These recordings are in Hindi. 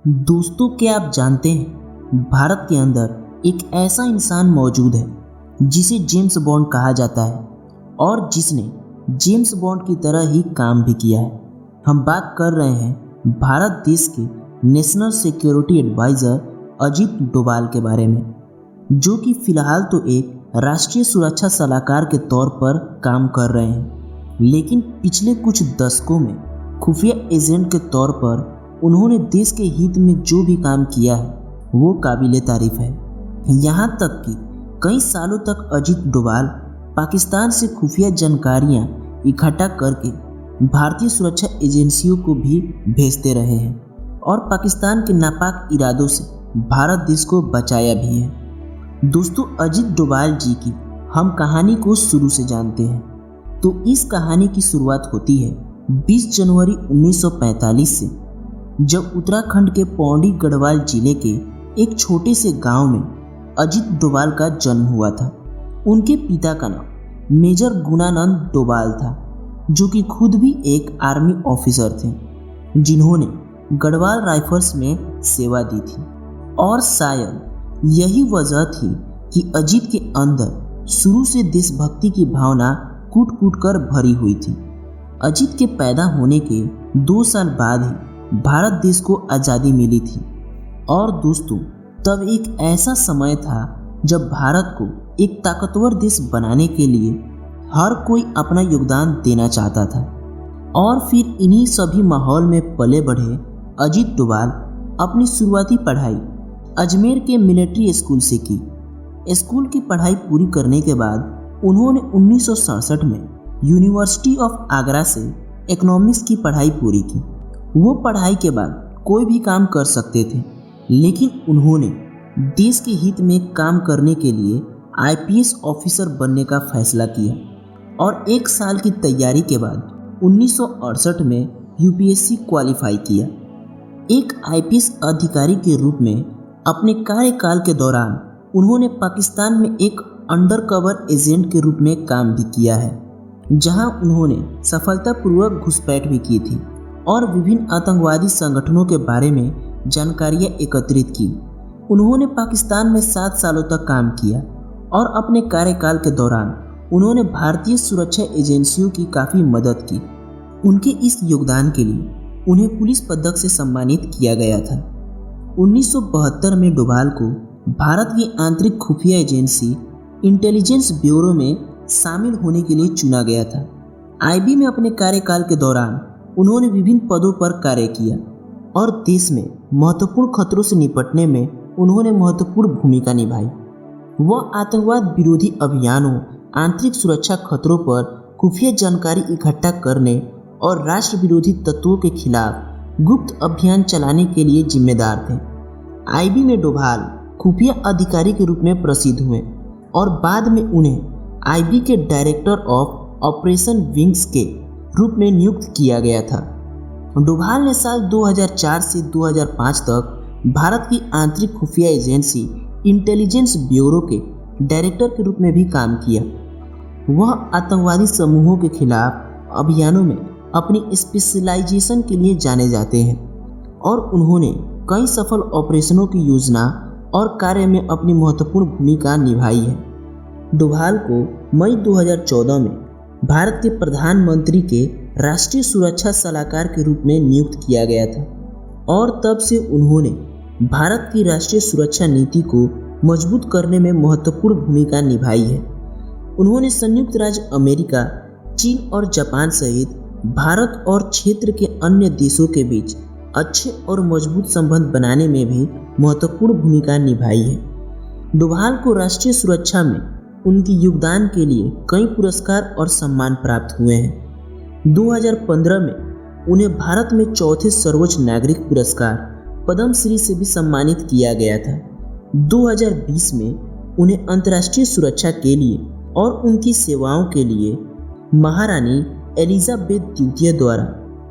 दोस्तों, क्या आप जानते हैं भारत के अंदर एक ऐसा इंसान मौजूद है जिसे जेम्स बॉन्ड कहा जाता है और जिसने जेम्स बॉन्ड की तरह ही काम भी किया है। हम बात कर रहे हैं भारत देश के national security adviser Ajit Doval के बारे में, जो कि फ़िलहाल तो एक राष्ट्रीय सुरक्षा सलाहकार के तौर पर काम कर रहे हैं, लेकिन पिछले कुछ दशकों में खुफिया एजेंट के तौर पर उन्होंने देश के हित में जो भी काम किया है वो काबिले तारीफ है। यहाँ तक कि कई सालों तक अजीत डोभाल पाकिस्तान से खुफिया जानकारियाँ इकट्ठा करके भारतीय सुरक्षा एजेंसियों को भी भेजते रहे हैं और पाकिस्तान के नापाक इरादों से भारत देश को बचाया भी है। दोस्तों, अजीत डोभाल जी की हम कहानी को शुरू से जानते हैं तो इस कहानी की शुरुआत होती है 20 जनवरी 1945 से, जब उत्तराखंड के पौड़ी गढ़वाल जिले के एक छोटे से गांव में अजीत डोभाल का जन्म हुआ था। उनके पिता का नाम मेजर गुणानंद डोभाल था, जो कि खुद भी एक आर्मी ऑफिसर थे, जिन्होंने गढ़वाल राइफल्स में सेवा दी थी। और शायद यही वजह थी कि अजीत के अंदर शुरू से देशभक्ति की भावना कूट कूट कर भरी हुई थी। अजीत के पैदा होने के 2 साल बाद ही भारत देश को आज़ादी मिली थी। और दोस्तों, तब एक ऐसा समय था जब भारत को एक ताकतवर देश बनाने के लिए हर कोई अपना योगदान देना चाहता था। और फिर इन्हीं सभी माहौल में पले बढ़े अजीत डोभाल अपनी शुरुआती पढ़ाई अजमेर के मिलिट्री स्कूल से की। स्कूल की पढ़ाई पूरी करने के बाद उन्होंने 1967 में यूनिवर्सिटी ऑफ आगरा से इकोनॉमिक्स की पढ़ाई पूरी की। वो पढ़ाई के बाद कोई भी काम कर सकते थे, लेकिन उन्होंने देश के हित में काम करने के लिए आईपीएस ऑफिसर बनने का फैसला किया और 1 साल की तैयारी के बाद 1968 में यूपीएससी क्वालिफाई किया। एक आईपीएस अधिकारी के रूप में अपने कार्यकाल के दौरान उन्होंने पाकिस्तान में एक अंडरकवर एजेंट के रूप में काम भी किया है, जहां उन्होंने सफलतापूर्वक घुसपैठ भी की थी और विभिन्न आतंकवादी संगठनों के बारे में जानकारियां एकत्रित की। उन्होंने पाकिस्तान में 7 सालों तक काम किया और अपने कार्यकाल के दौरान उन्होंने भारतीय सुरक्षा एजेंसियों की काफ़ी मदद की। उनके इस योगदान के लिए उन्हें पुलिस पदक से सम्मानित किया गया था। 1972 में डोभाल को भारत की आंतरिक खुफिया एजेंसी इंटेलिजेंस ब्यूरो में शामिल होने के लिए चुना गया था। आईबी में अपने कार्यकाल के दौरान उन्होंने विभिन्न पदों पर कार्य किया और देश में महत्वपूर्ण खतरों से निपटने में उन्होंने महत्वपूर्ण भूमिका निभाई। वह आतंकवाद विरोधी अभियानों, आंतरिक सुरक्षा खतरों पर खुफिया जानकारी इकट्ठा करने और राष्ट्र विरोधी तत्वों के खिलाफ गुप्त अभियान चलाने के लिए जिम्मेदार थे। आईबी में डोभाल खुफिया अधिकारी के रूप में प्रसिद्ध हुए और बाद में उन्हें आईबी के डायरेक्टर ऑफ ऑपरेशन विंग्स के रूप में नियुक्त किया गया था। डोभाल ने साल 2004 से 2005 तक भारत की आंतरिक खुफिया एजेंसी इंटेलिजेंस ब्यूरो के डायरेक्टर के रूप में भी काम किया। वह आतंकवादी समूहों के खिलाफ अभियानों में अपनी स्पेशलाइजेशन के लिए जाने जाते हैं और उन्होंने कई सफल ऑपरेशनों की योजना और कार्य में अपनी महत्वपूर्ण भूमिका निभाई है। डोभाल को मई 2014 में भारत के प्रधानमंत्री के राष्ट्रीय सुरक्षा सलाहकार के रूप में नियुक्त किया गया था और तब से उन्होंने भारत की राष्ट्रीय सुरक्षा नीति को मजबूत करने में महत्वपूर्ण भूमिका निभाई है। उन्होंने संयुक्त राज्य अमेरिका, चीन और जापान सहित भारत और क्षेत्र के अन्य देशों के बीच अच्छे और मजबूत संबंध बनाने में भी महत्वपूर्ण भूमिका निभाई है। डोभाल को राष्ट्रीय सुरक्षा में उनके योगदान के लिए कई पुरस्कार और सम्मान प्राप्त हुए हैं। 2015 में उन्हें भारत में चौथे सर्वोच्च नागरिक पुरस्कार पद्म श्री से भी सम्मानित किया गया था। 2020 में उन्हें अंतर्राष्ट्रीय सुरक्षा के लिए और उनकी सेवाओं के लिए महारानी एलिजाबेथ द्वितीय द्वारा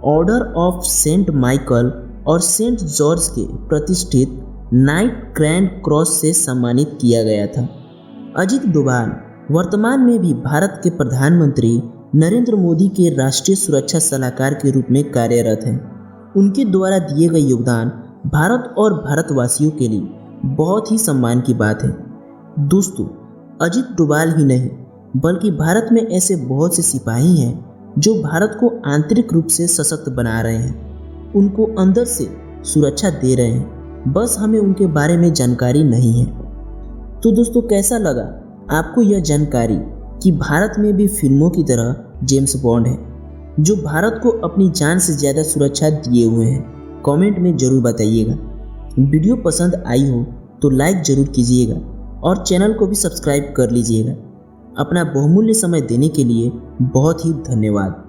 ऑर्डर ऑफ सेंट माइकल और सेंट जॉर्ज के प्रतिष्ठित नाइट ग्रैंड क्रॉस से सम्मानित किया गया था। अजीत डोभाल वर्तमान में भी भारत के प्रधानमंत्री नरेंद्र मोदी के राष्ट्रीय सुरक्षा सलाहकार के रूप में कार्यरत हैं। उनके द्वारा दिए गए योगदान भारत और भारतवासियों के लिए बहुत ही सम्मान की बात है। दोस्तों, अजित डोभाल ही नहीं बल्कि भारत में ऐसे बहुत से सिपाही हैं जो भारत को आंतरिक रूप से सशक्त बना रहे हैं, उनको अंदर से सुरक्षा दे रहे हैं, बस हमें उनके बारे में जानकारी नहीं है। तो दोस्तों, कैसा लगा आपको यह जानकारी कि भारत में भी फिल्मों की तरह जेम्स बॉन्ड है जो भारत को अपनी जान से ज़्यादा सुरक्षा दिए हुए हैं? कमेंट में ज़रूर बताइएगा। वीडियो पसंद आई हो तो लाइक ज़रूर कीजिएगा और चैनल को भी सब्सक्राइब कर लीजिएगा। अपना बहुमूल्य समय देने के लिए बहुत ही धन्यवाद।